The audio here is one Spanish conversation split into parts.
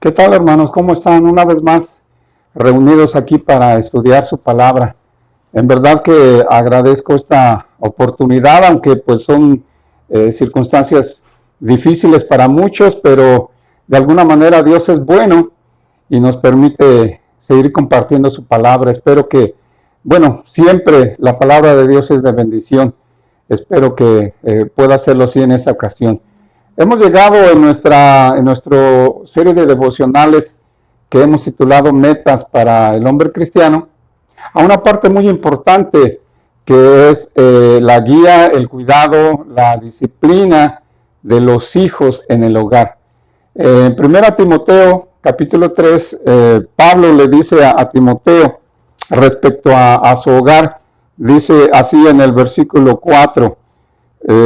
¿Qué tal, hermanos? ¿Cómo están? Una vez más reunidos aquí para estudiar su palabra. En verdad que agradezco esta oportunidad, aunque pues son circunstancias difíciles para muchos, pero de alguna manera Dios es bueno y nos permite seguir compartiendo su palabra. Espero que, siempre la palabra de Dios es de bendición. Espero que pueda hacerlo así en esta ocasión. Hemos llegado en nuestra serie de devocionales que hemos titulado Metas para el Hombre Cristiano, a una parte muy importante que es la guía, el cuidado, la disciplina de los hijos en el hogar. En 1 Timoteo, capítulo 3, Pablo le dice a Timoteo respecto a su hogar, dice así en el versículo 4,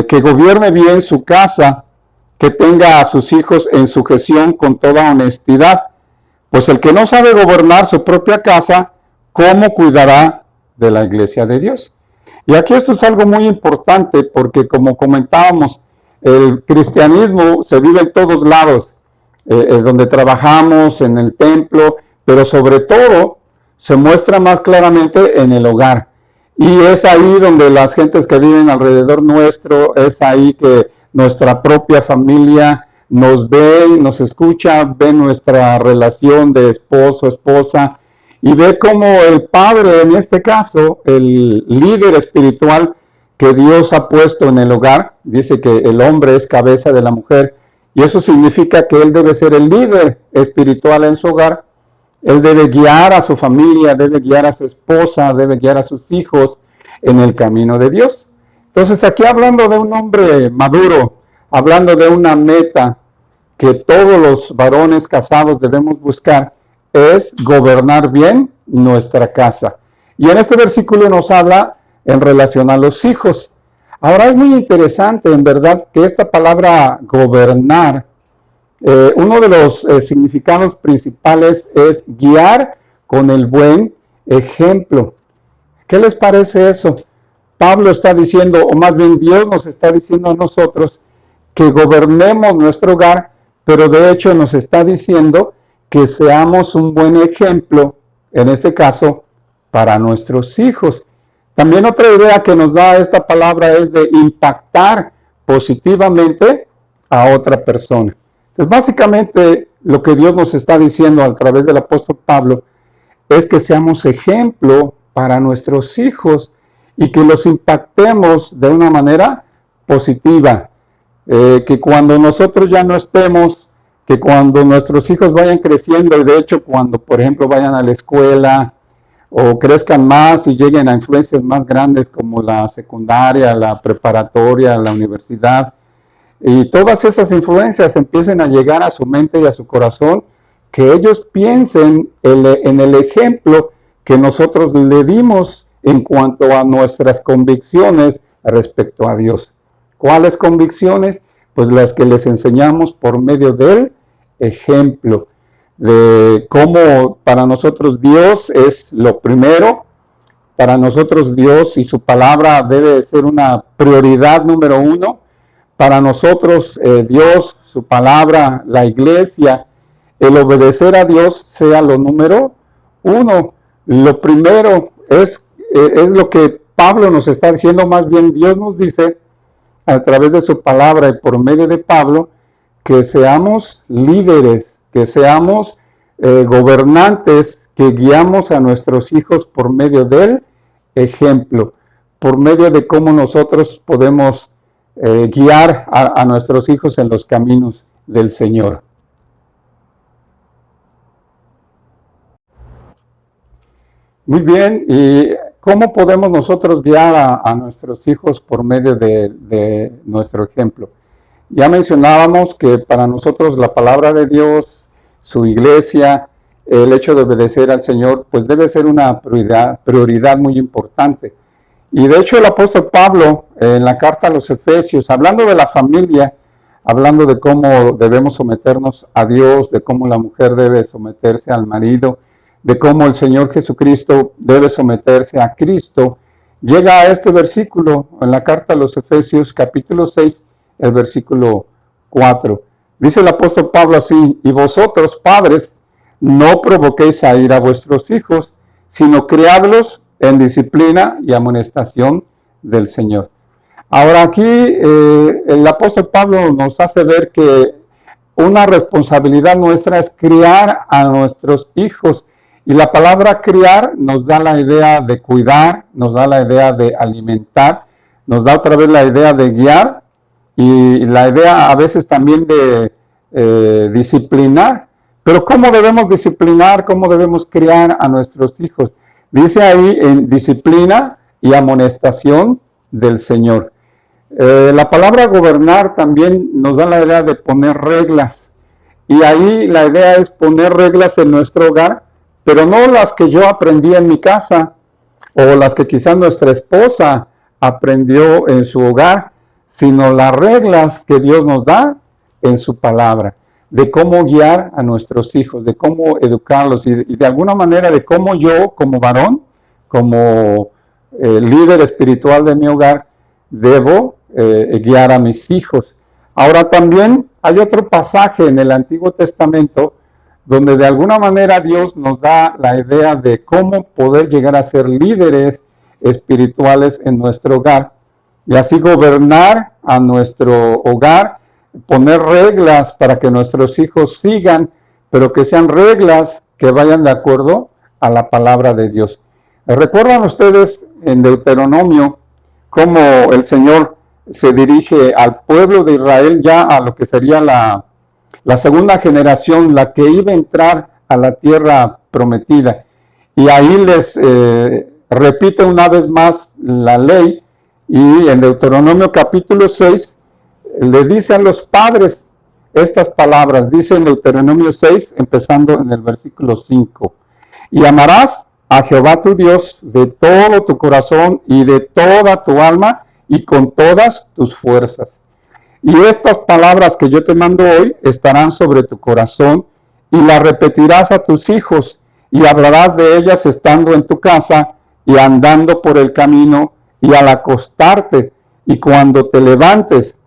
que gobierne bien su casa, que tenga a sus hijos en sujeción con toda honestidad, pues el que no sabe gobernar su propia casa, ¿cómo cuidará de la iglesia de Dios? Y aquí esto es algo muy importante porque, como comentábamos, el cristianismo se vive en todos lados, donde trabajamos, en el templo, pero sobre todo se muestra más claramente en el hogar. Y es ahí donde las gentes que viven alrededor nuestro, es ahí que nuestra propia familia nos ve, nos escucha, ve nuestra relación de esposo, esposa, y ve cómo el padre, en este caso, el líder espiritual que Dios ha puesto en el hogar, dice que el hombre es cabeza de la mujer, y eso significa que él debe ser el líder espiritual en su hogar. Él debe guiar a su familia, debe guiar a su esposa, debe guiar a sus hijos en el camino de Dios. Entonces, aquí hablando de un hombre maduro, hablando de una meta que todos los varones casados debemos buscar, es gobernar bien nuestra casa. Y en este versículo nos habla en relación a los hijos. Ahora es muy interesante, en verdad, que esta palabra gobernar, uno de los significados principales es guiar con el buen ejemplo. ¿Qué les parece eso? Pablo está diciendo, o más bien Dios nos está diciendo a nosotros que gobernemos nuestro hogar, pero de hecho nos está diciendo que seamos un buen ejemplo, en este caso, para nuestros hijos. También otra idea que nos da esta palabra es de impactar positivamente a otra persona. Entonces, básicamente, lo que Dios nos está diciendo a través del apóstol Pablo es que seamos ejemplo para nuestros hijos y que los impactemos de una manera positiva. Que cuando nosotros ya no estemos, que cuando nuestros hijos vayan creciendo, y de hecho cuando, por ejemplo, vayan a la escuela o crezcan más y lleguen a influencias más grandes como la secundaria, la preparatoria, la universidad, y todas esas influencias empiecen a llegar a su mente y a su corazón, que ellos piensen en el ejemplo que nosotros le dimos en cuanto a nuestras convicciones respecto a Dios. ¿Cuáles convicciones? Pues las que les enseñamos por medio del ejemplo, de cómo para nosotros Dios es lo primero, para nosotros Dios y su palabra debe ser una prioridad número uno, para nosotros Dios, su palabra, la iglesia, el obedecer a Dios sea lo número uno. Lo primero es lo que Pablo nos está diciendo, más bien Dios nos dice a través de su palabra y por medio de Pablo, que seamos líderes, que seamos gobernantes, que guiamos a nuestros hijos por medio del ejemplo, por medio de cómo nosotros podemos guiar a nuestros hijos en los caminos del Señor. Muy bien, y ¿cómo podemos nosotros guiar a nuestros hijos por medio de nuestro ejemplo? Ya mencionábamos que para nosotros la palabra de Dios, su iglesia, el hecho de obedecer al Señor, pues debe ser una prioridad muy importante. Y de hecho el apóstol Pablo, en la carta a los Efesios, hablando de la familia, hablando de cómo debemos someternos a Dios, de cómo la mujer debe someterse al marido, de cómo el Señor Jesucristo debe someterse a Cristo, llega a este versículo en la carta a los Efesios capítulo 6, el versículo 4. Dice el apóstol Pablo así: y vosotros, padres, no provoquéis a ira a vuestros hijos, sino criadlos en disciplina y amonestación del Señor. Ahora aquí el apóstol Pablo nos hace ver que una responsabilidad nuestra es criar a nuestros hijos. Y la palabra criar nos da la idea de cuidar, nos da la idea de alimentar, nos da otra vez la idea de guiar y la idea a veces también de disciplinar. Pero ¿cómo debemos disciplinar? ¿Cómo debemos criar a nuestros hijos? Dice ahí en disciplina y amonestación del Señor. La palabra gobernar también nos da la idea de poner reglas. Y ahí la idea es poner reglas en nuestro hogar, pero no las que yo aprendí en mi casa o las que quizás nuestra esposa aprendió en su hogar, sino las reglas que Dios nos da en su palabra, de cómo guiar a nuestros hijos, de cómo educarlos y de alguna manera de cómo yo como varón, como líder espiritual de mi hogar, debo guiar a mis hijos. Ahora también hay otro pasaje en el Antiguo Testamento donde de alguna manera Dios nos da la idea de cómo poder llegar a ser líderes espirituales en nuestro hogar y así gobernar a nuestro hogar, poner reglas para que nuestros hijos sigan, pero que sean reglas que vayan de acuerdo a la palabra de Dios. ¿Recuerdan ustedes en Deuteronomio cómo el Señor se dirige al pueblo de Israel, ya a lo que sería la segunda generación, la que iba a entrar a la tierra prometida? Y ahí les repite una vez más la ley, y en Deuteronomio capítulo 6 le dice a los padres estas palabras. Dice en Deuteronomio 6, empezando en el versículo 5: y amarás a Jehová tu Dios de todo tu corazón y de toda tu alma y con todas tus fuerzas. Y estas palabras que yo te mando hoy estarán sobre tu corazón y las repetirás a tus hijos y hablarás de ellas estando en tu casa y andando por el camino y al acostarte y cuando te levantes,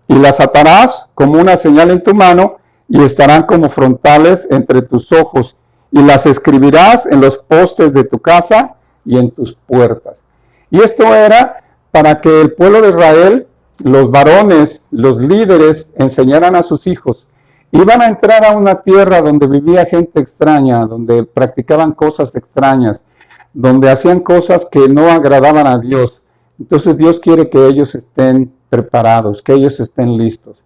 y las atarás como una señal en tu mano y estarán como frontales entre tus ojos y las escribirás en los postes de tu casa y en tus puertas. Y esto era para que el pueblo de Israel, los varones, los líderes, enseñaran a sus hijos. Iban a entrar a una tierra donde vivía gente extraña, donde practicaban cosas extrañas, donde hacían cosas que no agradaban a Dios. Entonces Dios quiere que ellos estén preparados, que ellos estén listos.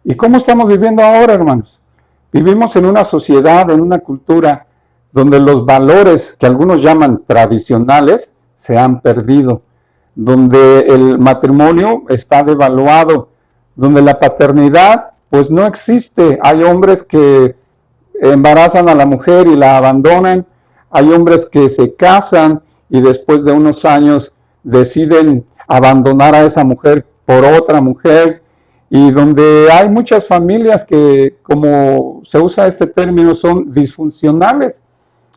¿Y cómo estamos viviendo ahora, hermanos? Vivimos en una sociedad, en una cultura donde los valores que algunos llaman tradicionales se han perdido, donde el matrimonio está devaluado, donde la paternidad pues no existe. Hay hombres que embarazan a la mujer y la abandonan, hay hombres que se casan y después de unos años deciden abandonar a esa mujer por otra mujer, y donde hay muchas familias que, como se usa este término, son disfuncionales.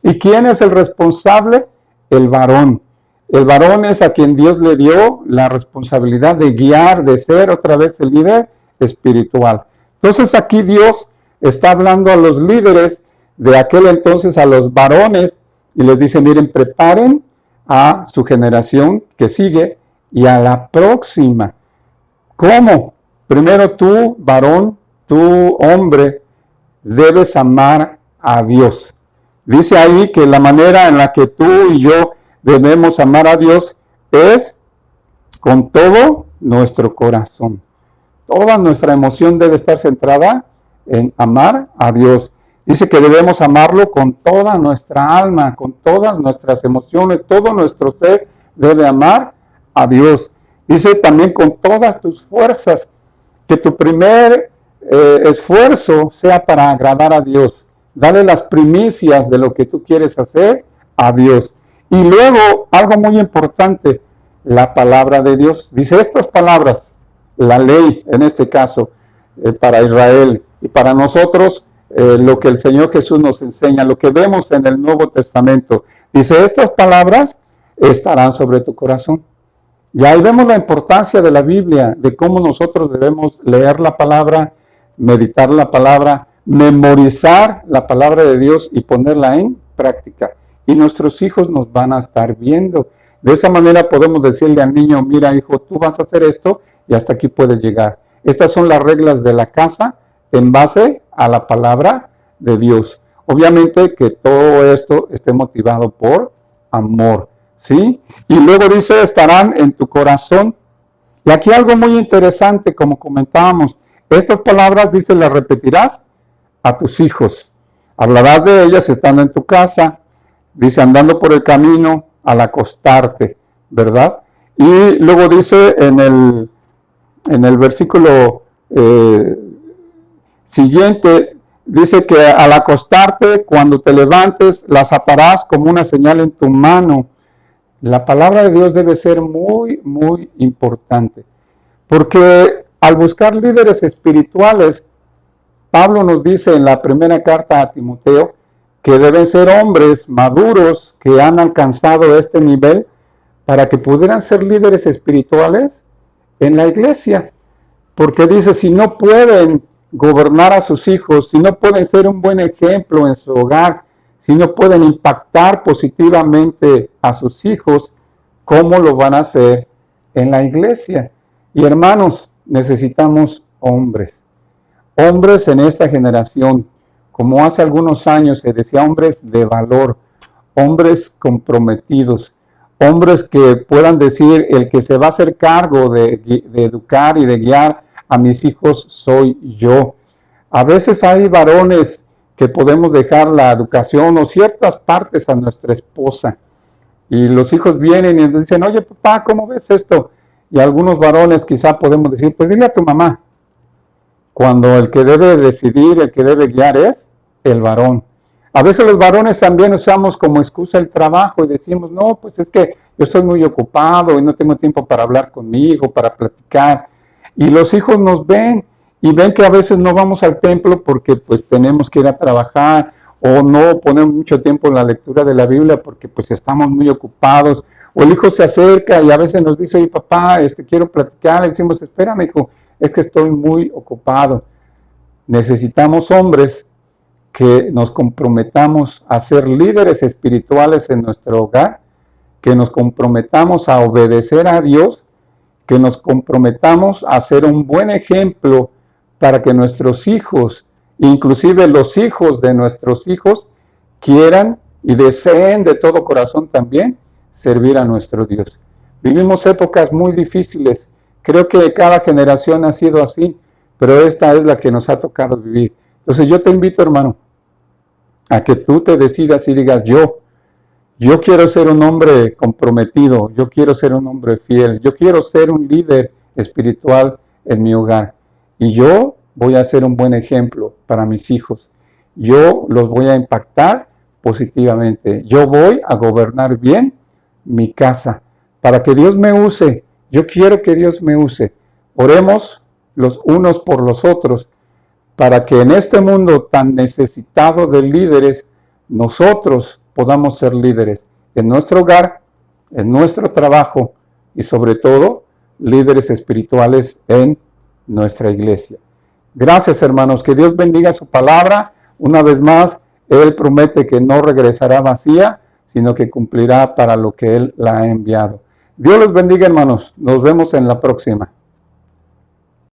¿Y quién es el responsable? El varón. El varón es a quien Dios le dio la responsabilidad de guiar, de ser otra vez el líder espiritual. Entonces aquí Dios está hablando a los líderes de aquel entonces, a los varones, y les dice: miren, preparen a su generación que sigue y a la próxima. ¿Cómo? Primero tú, varón, tú, hombre, debes amar a Dios. Dice ahí que la manera en la que tú y yo debemos amar a Dios es con todo nuestro corazón. Toda nuestra emoción debe estar centrada en amar a Dios. Dice que debemos amarlo con toda nuestra alma, con todas nuestras emociones, todo nuestro ser debe amar a Dios. Dice también con todas tus fuerzas, que tu primer esfuerzo sea para agradar a Dios. Dale las primicias de lo que tú quieres hacer a Dios. Y luego, algo muy importante, la palabra de Dios. Dice estas palabras, la ley en este caso, para Israel y para nosotros, lo que el Señor Jesús nos enseña, lo que vemos en el Nuevo Testamento. Dice, estas palabras estarán sobre tu corazón. Y ahí vemos la importancia de la Biblia, de cómo nosotros debemos leer la palabra, meditar la palabra, memorizar la palabra de Dios y ponerla en práctica. Y nuestros hijos nos van a estar viendo. De esa manera podemos decirle al niño, mira hijo, tú vas a hacer esto y hasta aquí puedes llegar. Estas son las reglas de la casa en base a la palabra de Dios. Obviamente que todo esto esté motivado por amor, ¿sí? Y luego dice, estarán en tu corazón. Y aquí algo muy interesante, como comentábamos, estas palabras, dice, las repetirás a tus hijos. Hablarás de ellas estando en tu casa, dice, andando por el camino, al acostarte, ¿verdad? Y luego dice en el versículo siguiente, dice que al acostarte, cuando te levantes, las atarás como una señal en tu mano. La palabra de Dios debe ser muy, muy importante, porque al buscar líderes espirituales, Pablo nos dice en la primera carta a Timoteo que deben ser hombres maduros que han alcanzado este nivel para que pudieran ser líderes espirituales en la iglesia. Porque dice, si no pueden gobernar a sus hijos, si no pueden ser un buen ejemplo en su hogar, si no pueden impactar positivamente a sus hijos, ¿cómo lo van a hacer en la iglesia? Y hermanos, necesitamos hombres. Hombres en esta generación, como hace algunos años se decía, hombres de valor, hombres comprometidos, hombres que puedan decir, el que se va a hacer cargo de educar y de guiar a mis hijos soy yo. A veces hay varones que podemos dejar la educación o ciertas partes a nuestra esposa. Y los hijos vienen y nos dicen, oye papá, ¿cómo ves esto? Y algunos varones quizá podemos decir, pues dile a tu mamá. Cuando el que debe decidir, el que debe guiar es el varón. A veces los varones también usamos como excusa el trabajo y decimos, no, pues es que yo estoy muy ocupado y no tengo tiempo para hablar conmigo, para platicar. Y los hijos nos ven y ven que a veces no vamos al templo porque pues tenemos que ir a trabajar o no ponemos mucho tiempo en la lectura de la Biblia porque pues estamos muy ocupados. O el hijo se acerca y a veces nos dice, oye papá, quiero platicar. Le decimos, espérame hijo, es que estoy muy ocupado. Necesitamos hombres que nos comprometamos a ser líderes espirituales en nuestro hogar, que nos comprometamos a obedecer a Dios, que nos comprometamos a ser un buen ejemplo para que nuestros hijos, inclusive los hijos de nuestros hijos, quieran y deseen de todo corazón también servir a nuestro Dios. Vivimos épocas muy difíciles. Creo que cada generación ha sido así, pero esta es la que nos ha tocado vivir. Entonces yo te invito, hermano, a que tú te decidas y digas, yo quiero ser un hombre comprometido, yo quiero ser un hombre fiel, yo quiero ser un líder espiritual en mi hogar. Y yo voy a ser un buen ejemplo para mis hijos. Yo los voy a impactar positivamente. Yo voy a gobernar bien mi casa para que Dios me use. Yo quiero que Dios me use. Oremos los unos por los otros para que en este mundo tan necesitado de líderes, nosotros podamos ser líderes en nuestro hogar, en nuestro trabajo y sobre todo líderes espirituales en nuestra iglesia. Gracias, hermanos, que Dios bendiga su palabra. Una vez más, Él promete que no regresará vacía, sino que cumplirá para lo que Él la ha enviado. Dios los bendiga, hermanos. Nos vemos en la próxima.